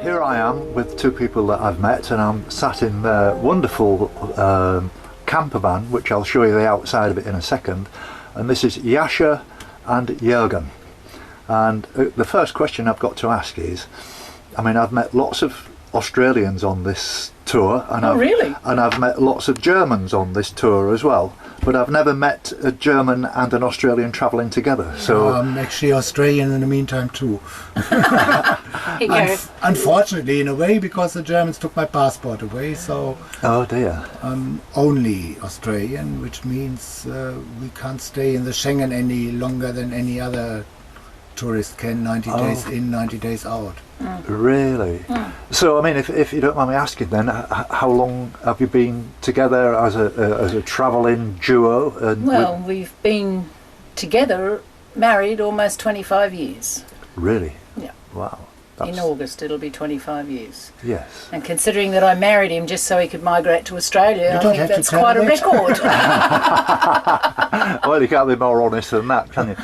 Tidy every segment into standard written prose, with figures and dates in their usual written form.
Here I am with two people that I've met, and I'm sat in their wonderful camper van, which I'll show you the outside of it in a second. And this is Yasha and Jürgen. And the first question I've got to ask is, I mean, I've met lots of Australians on this tour, and I've met lots of Germans on this tour as well, but I've never met a German and an Australian travelling together. So I'm actually Australian in the meantime too. Unfortunately, in a way, because the Germans took my passport away, so oh dear. I'm only Australian, which means we can't stay in the Schengen any longer than any other tourist can, 90 days in, 90 days out. Really? So, I mean, if you don't mind me asking then, how long have you been together as a travelling duo? Well, we've been together, married, almost 25 years. Really? Yeah. Wow. In August it'll be 25 years. Yes. And considering that I married him just so he could migrate to Australia, I think that's quite a record. Well, you can't be more honest than that, can you?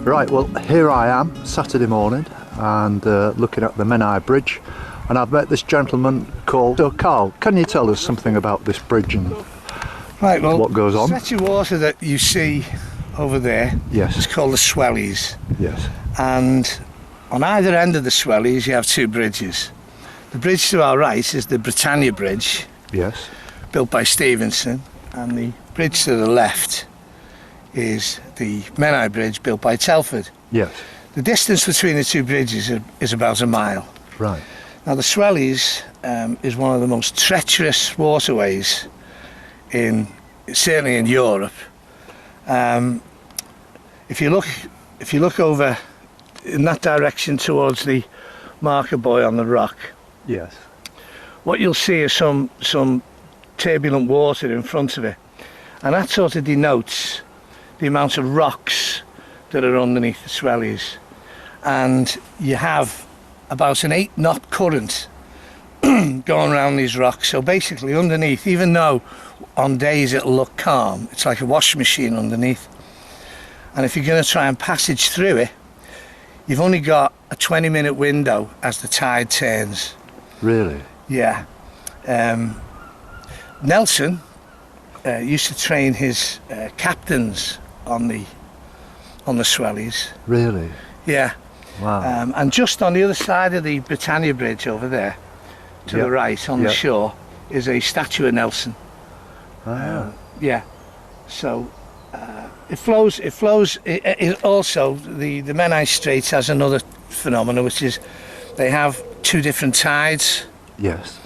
Right, well here I am, Saturday morning, and looking at the Menai Bridge and I've met this gentleman called... So Carl, can you tell us something about this bridge and Right, well, what goes on? the stretch of water that you see over there Yes. is called the Swellies. Yes. And on either end of the Swellies you have two bridges. The bridge to our right is the Britannia Bridge, Yes. built by Stevenson, and the bridge to the left is the Menai Bridge, built by Telford. Yes. The distance between the two bridges is about a mile. Right. Now the Swellies is one of the most treacherous waterways certainly in Europe. If you look over in that direction towards the marker buoy on the rock, Yes. what you'll see is some turbulent water in front of it, and that sort of denotes the amount of rocks that are underneath the Swellies. And you have about an 8-knot current going around these rocks. So basically underneath, even though on days it'll look calm, it's like a washing machine underneath. And if you're going to try and passage through it, you've only got a 20-minute window as the tide turns. Really? Yeah. Nelson used to train his captains on the Swellies. Really? Yeah. Wow. And just on the other side of the Britannia Bridge over there, to Yep. the right on the Yep. shore, is a statue of Nelson. Ah. Yeah. So it flows. It also, the Menai Straits has another phenomenon, which is they have two different tides, Yes.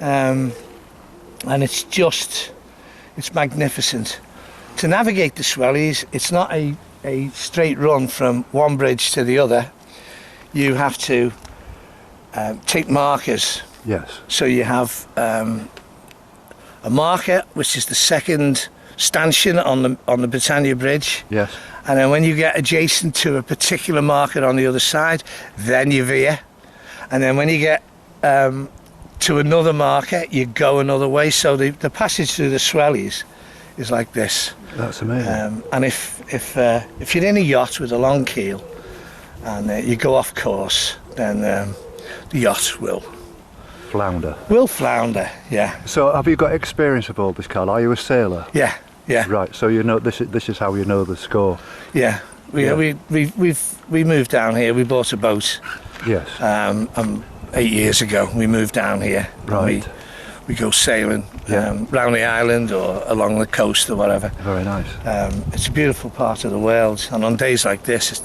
and it's magnificent. To navigate the Swellies, it's not a straight run from one bridge to the other. You have to take markers. Yes. So you have a marker, which is the second stanchion on the Britannia Bridge, Yes. and then when you get adjacent to a particular marker on the other side, then you veer, and then when you get to another marker, you go another way. So the passage through the Swellies is like this. That's amazing. And if you're in a yacht with a long keel and you go off course, then the yacht will Flounder. flounder. Yeah, So have you got experience of all this, Carl? Are you a sailor? yeah. Right. So you know this is how you know the score. Yeah. We moved down here. We bought a boat Yes. 8 years ago. We moved down here. Right. We go sailing Yeah. round the island or along the coast or whatever. Very nice. It's a beautiful part of the world, and on days like this,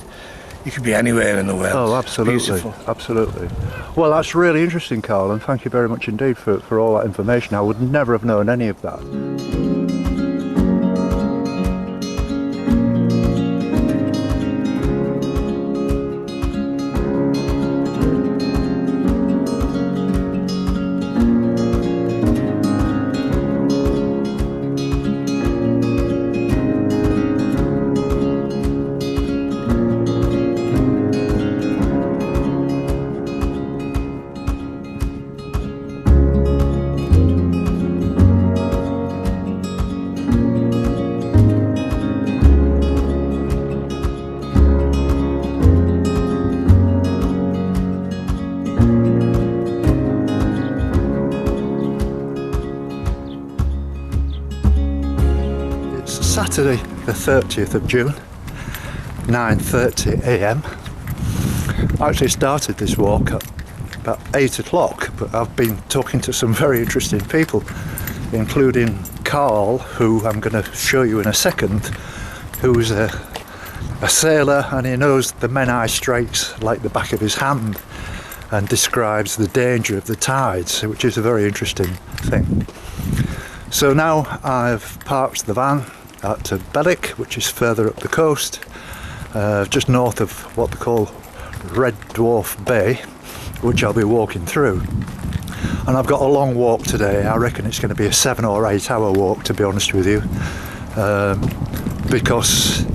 you could be anywhere in the world. Oh, It's absolutely. beautiful. Absolutely. Well, that's really interesting, Carl, and thank you very much indeed for all that information. I would never have known any of that. Saturday the 30th of June, 9:30 a.m. I actually started this walk at about 8 o'clock, but I've been talking to some very interesting people, including Carl, who I'm going to show you in a second, who's a sailor and he knows the Menai Straits like the back of his hand and describes the danger of the tides, which is a very interesting thing. So now I've parked the van at Benllech, which is further up the coast, just north of what they call Red Dwarf Bay, which I'll be walking through. And I've got a long walk today. I reckon it's going to be a 7 or 8 hour walk, to be honest with you, because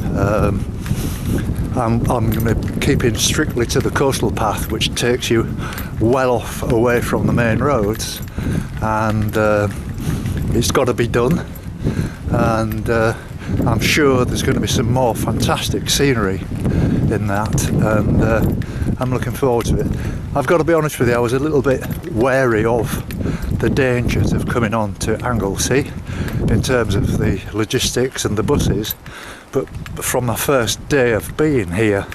I'm going to be keeping strictly to the coastal path, which takes you well off away from the main roads, and it's got to be done. And I'm sure there's going to be some more fantastic scenery in that, and I'm looking forward to it. I've got to be honest with you, I was a little bit wary of the dangers of coming on to Anglesey in terms of the logistics and the buses, but from my first day of being here,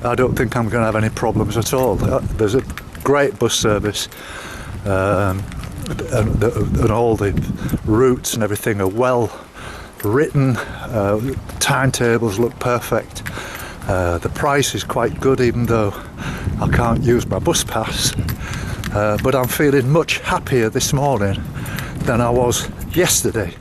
I don't think I'm going to have any problems at all. There's a great bus service, and all the routes and everything are well written. Timetables look perfect. The price is quite good, even though I can't use my bus pass, but I'm feeling much happier this morning than I was yesterday.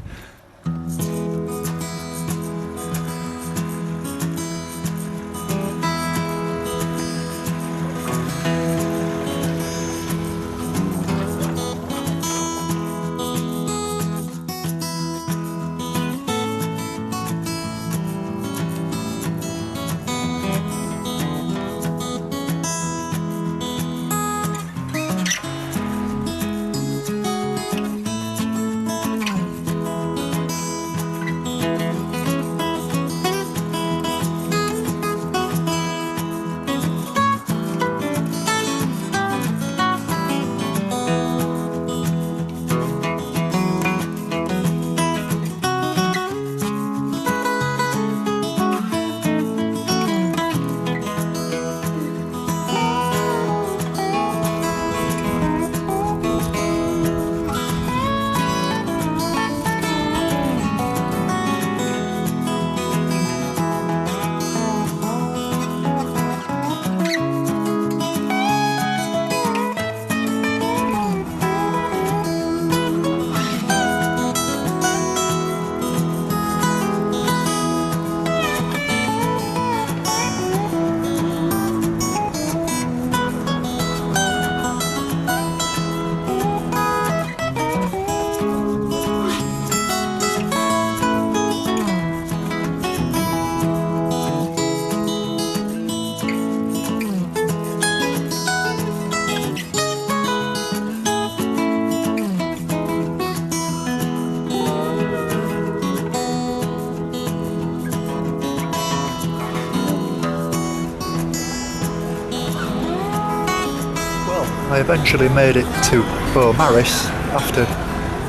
I eventually made it to Beaumaris after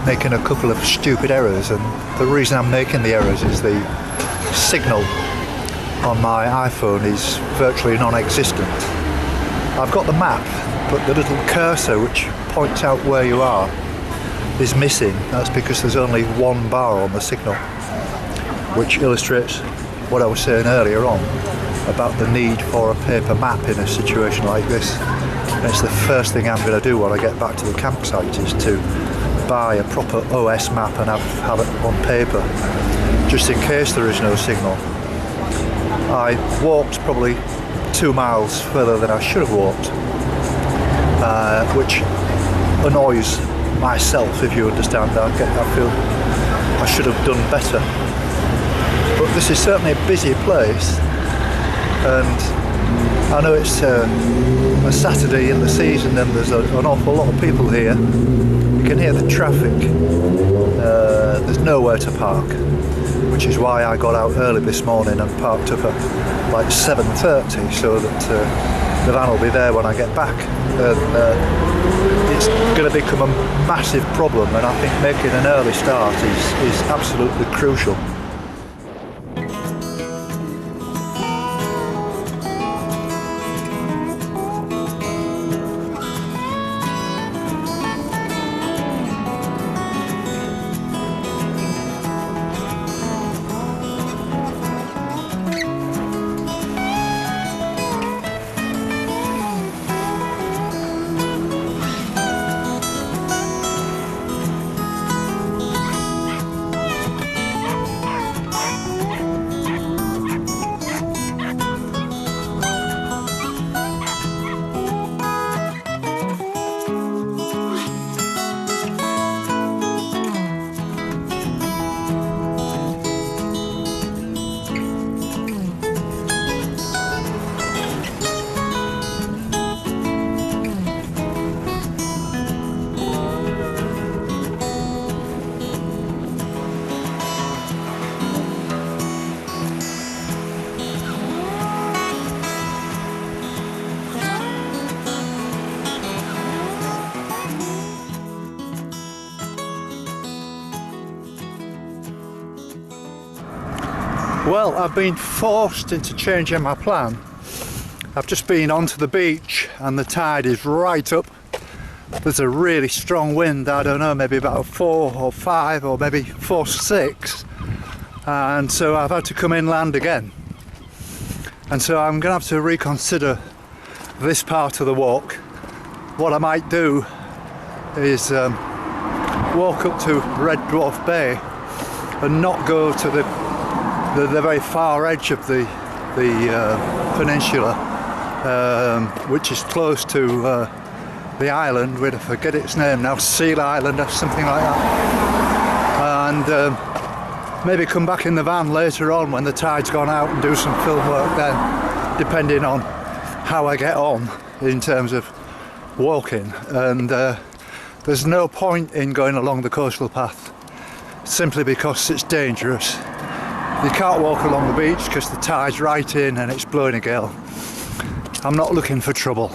making a couple of stupid errors, and the reason I'm making the errors is the signal on my iPhone is virtually non-existent. I've got the map, but the little cursor which points out where you are is missing. That's because there's only one bar on the signal, which illustrates what I was saying earlier on about the need for a paper map in a situation like this. And it's the first thing I'm going to do when I get back to the campsite, is to buy a proper OS map and have it on paper, just in case there is no signal. I walked probably 2 miles further than I should have walked, which annoys myself, if you understand. I feel I should have done better. But this is certainly a busy place, and I know it's a Saturday in the season and there's an awful lot of people here. You can hear the traffic. There's nowhere to park, which is why I got out early this morning and parked up at like 7:30, so that the van will be there when I get back. It's going to become a massive problem, and I think making an early start is absolutely crucial. Well, I've been forced into changing my plan. I've just been onto the beach and the tide is right up. There's a really strong wind, I don't know, maybe about 4 or 5 or maybe 4 6, and so I've had to come inland again. And so I'm going to have to reconsider this part of the walk. What I might do is walk up to Red Dwarf Bay and not go to the very far edge of the peninsula, which is close to the island, I forget its name now, Seal Island or something like that, and maybe come back in the van later on when the tide's gone out and do some film work then, depending on how I get on in terms of walking. And there's no point in going along the coastal path simply because it's dangerous. You can't walk along the beach because the tide's right in and it's blowing a gale. I'm not looking for trouble.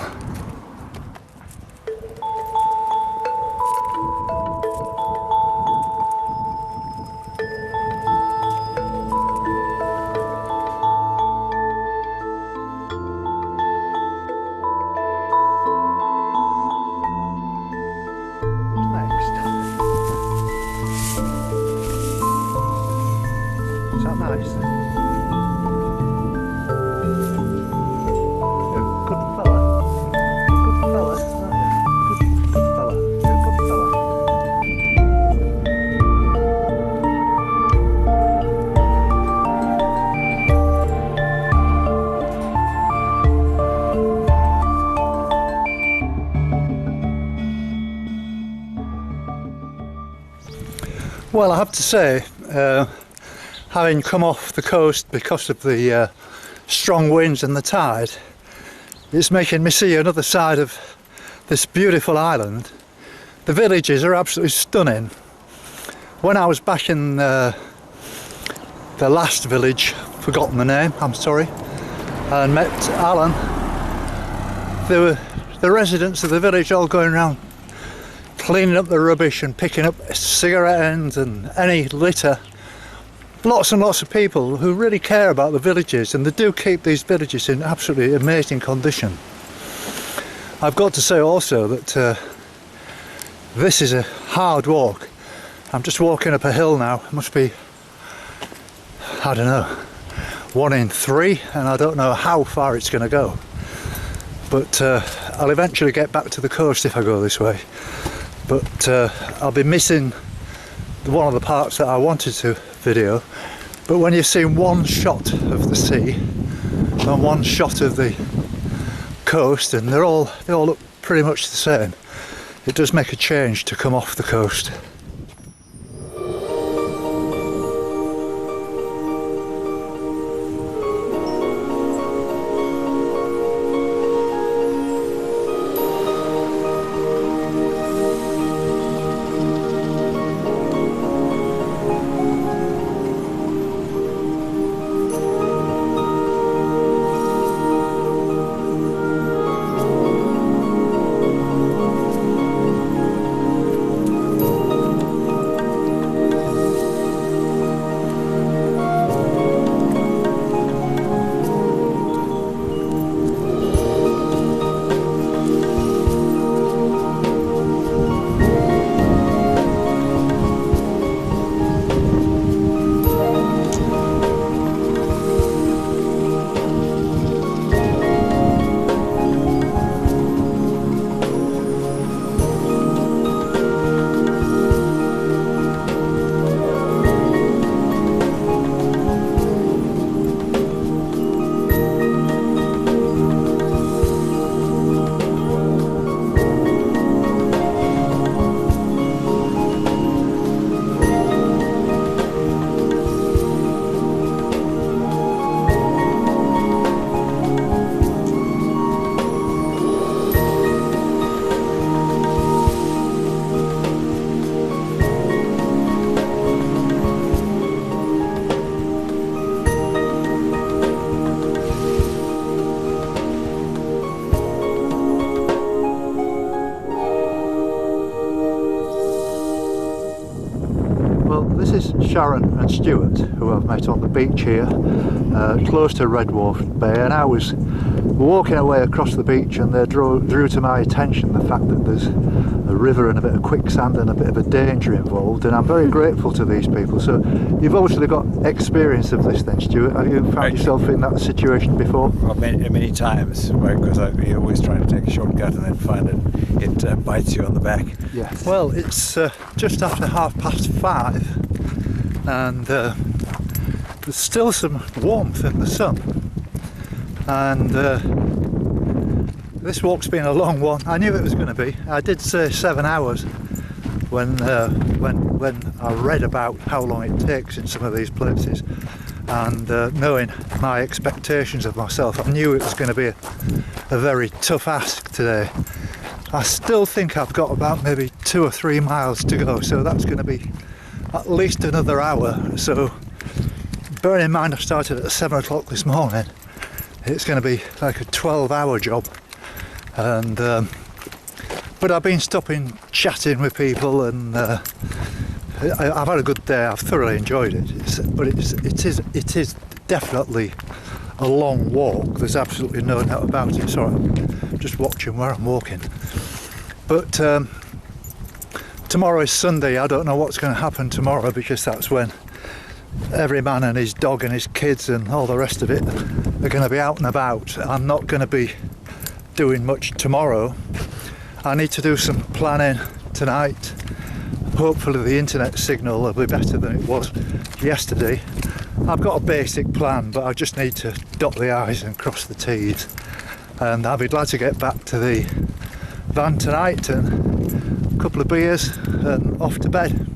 Is that nice? Good fella. Good fella, aren't you? Good fella. You're a good fella. Well, I have to say, having come off the coast because of the strong winds and the tide, it's making me see another side of this beautiful island. The villages are absolutely stunning. When I was back in the last village, forgotten the name, I'm sorry, and met Alan, there were the residents of the village all going around cleaning up the rubbish and picking up cigarette ends and any litter. Lots and lots of people who really care about the villages, and they do keep these villages in absolutely amazing condition. I've got to say also that this is a hard walk. I'm just walking up a hill now. It must be, I don't know, 1 in 3, and I don't know how far it's going to go. But I'll eventually get back to the coast if I go this way. But I'll be missing one of the parts that I wanted to video. But when you've seen one shot of the sea and one shot of the coast, and they all look pretty much the same, it does make a change to come off the coast. This is Sharon and Stuart, who I've met on the beach here, close to Red Wharf Bay, and I was walking away across the beach and they drew to my attention the fact that there's a river and a bit of quicksand and a bit of a danger involved, and I'm very grateful to these people. So you've obviously got experience of this then, Stuart. Have you found yourself in that situation before? Well, many times, because you always try to take a shortcut and then find it bites you on the back. Yeah. Well, it's just after 5:30 and there's still some warmth in the sun, and this walk's been a long one. I knew it was going to be. I did say 7 hours when I read about how long it takes in some of these places, and knowing my expectations of myself, I knew it was going to be a very tough ask today. I still think I've got about maybe 2 or 3 miles to go, so that's going to be at least another hour. So bearing in mind I started at 7 o'clock this morning, it's going to be like a 12-hour job. And but I've been stopping, chatting with people, and I've had a good day. I've thoroughly enjoyed it. It is definitely a long walk. There's absolutely no doubt about it. Sorry, I'm just watching where I'm walking. But tomorrow is Sunday. I don't know what's going to happen tomorrow, because that's when every man and his dog and his kids and all the rest of it are going to be out and about. I'm not going to be doing much tomorrow. I need to do some planning tonight. Hopefully the internet signal will be better than it was yesterday. I've got a basic plan, but I just need to dot the I's and cross the T's, and I'll be glad to get back to the van tonight and a couple of beers and off to bed.